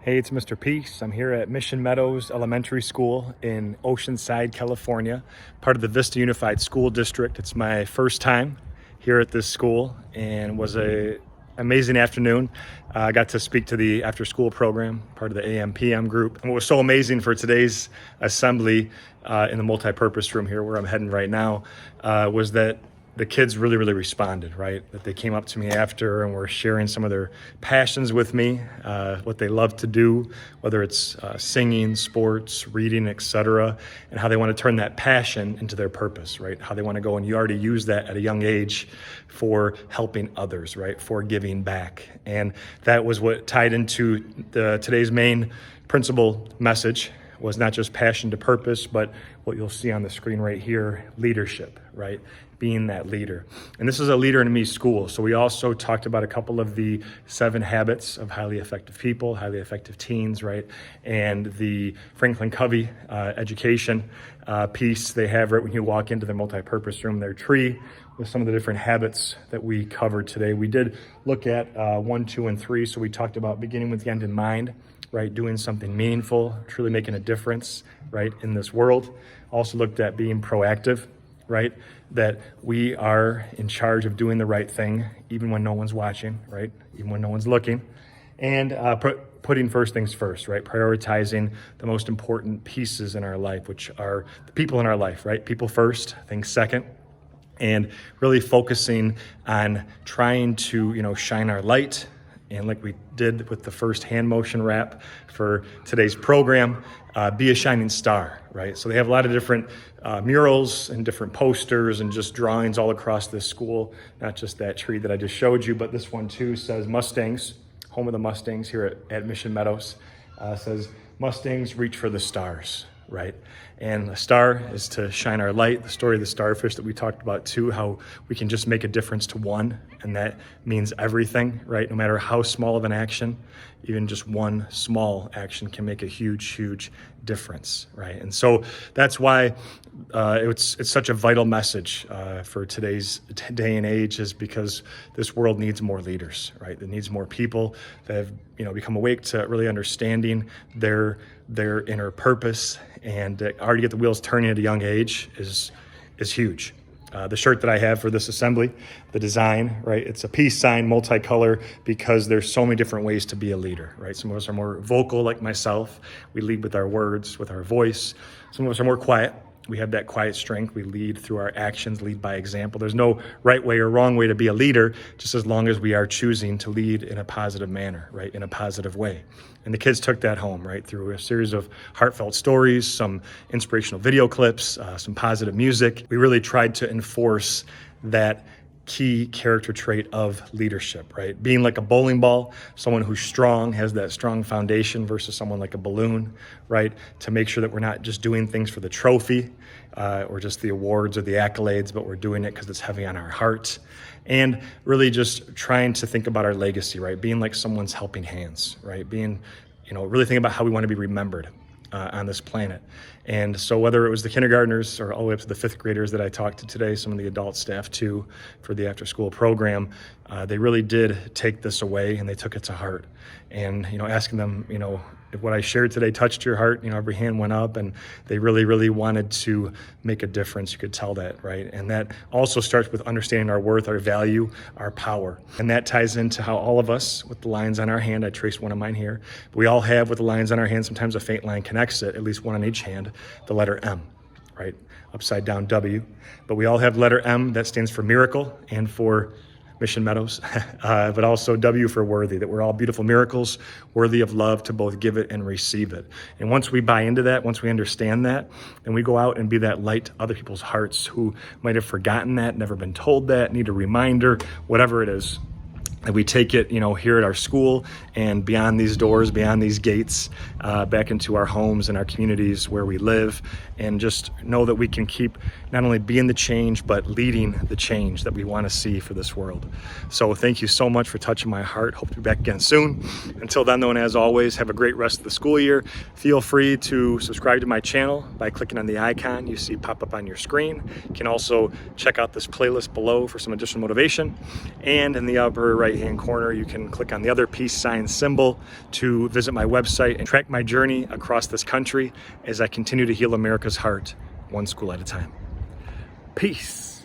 Hey, it's Mr. Peace. I'm here at Mission Meadows Elementary School in Oceanside, California, part of the Vista Unified School District. It's my first time here at this school and was a amazing afternoon. I got to speak to the after school program, part of the AM/PM group. And what was so amazing for today's assembly in the multi-purpose room here where I'm heading right now was that the kids really responded, right? That they came up to me after and were sharing some of their passions with me, what they love to do, whether it's singing, sports, reading, etc., and how they want to turn that passion into their purpose, right? How they want to go, and you already use that at a young age for helping others, right? For giving back. And that was what tied into today's main principal message, was not just passion to purpose, but what you'll see on the screen right here, leadership, right? Being that leader. And this is a Leader in Me school. So we also talked about a couple of the 7 habits of highly effective people, highly effective teens, right? And the Franklin Covey education piece they have right when you walk into the multi-purpose room, their tree with some of the different habits that we covered today. We did look at 1, 2, and 3. So we talked about beginning with the end in mind, right? Doing something meaningful, truly making a difference, right, in this world. Also looked at being proactive, right? That we are in charge of doing the right thing, even when no one's watching, right? Even when no one's looking. And putting first things first, right? Prioritizing the most important pieces in our life, which are the people in our life, right? People first, things second. And really focusing on trying to, shine our light. And like we did with the first hand motion wrap for today's program, be a shining star, right? So they have a lot of different murals and different posters and just drawings all across this school, not just that tree that I just showed you, but this one too says Mustangs, home of the Mustangs here at Mission Meadows, says Mustangs reach for the stars, right? And a star is to shine our light. The story of the starfish that we talked about too, how we can just make a difference to one, and that means everything, right? No matter how small of an action, even just one small action can make a huge difference, right? And so that's why it's such a vital message for today's day and age, is because this world needs more leaders, right? It needs more people that have become awake to really understanding their inner purpose, and already get the wheels turning at a young age is huge. The shirt that I have for this assembly, the design, right? It's a peace sign, multicolor, because there's so many different ways to be a leader, right? Some of us are more vocal, like myself. We lead with our words, with our voice. Some of us are more quiet. We have that quiet strength. We lead through our actions, lead by example. There's no right way or wrong way to be a leader, just as long as we are choosing to lead in a positive manner, right? In a positive way. And the kids took that home, right? Through a series of heartfelt stories, some inspirational video clips, some positive music. We really tried to enforce that key character trait of leadership, right? Being like a bowling ball, someone who's strong, has that strong foundation, versus someone like a balloon, right? To make sure that we're not just doing things for the trophy or just the awards or the accolades, but we're doing it because it's heavy on our heart. And really just trying to think about our legacy, right? Being like someone's helping hands, right? Being, really think about how we want to be remembered on this planet. And so whether it was the kindergartners or all the way up to the 5th graders that I talked to today, some of the adult staff too, for the after school program, they really did take this away and they took it to heart. And, asking them, if what I shared today touched your heart, every hand went up, and they really wanted to make a difference. You could tell that, right? And that also starts with understanding our worth, our value, our power. And that ties into how all of us, with the lines on our hand, I traced one of mine here, but we all have with the lines on our hand, sometimes a faint line connects it, at least one on each hand, the letter M, right? Upside down W. But we all have letter M that stands for miracle and for Mission Meadows, but also W for worthy, that we're all beautiful miracles, worthy of love to both give it and receive it. And once we buy into that, once we understand that, then we go out and be that light to other people's hearts who might have forgotten that, never been told that, need a reminder, whatever it is. And we take it, here at our school and beyond these doors, beyond these gates, back into our homes and our communities where we live, and just know that we can keep not only being the change, but leading the change that we want to see for this world. So thank you so much for touching my heart. Hope to be back again soon. Until then, though, and as always, have a great rest of the school year. Feel free to subscribe to my channel by clicking on the icon you see pop up on your screen. You can also check out this playlist below for some additional motivation. And in the upper right right-hand corner, you can click on the other peace sign symbol to visit my website and track my journey across this country as I continue to heal America's heart, one school at a time. Peace.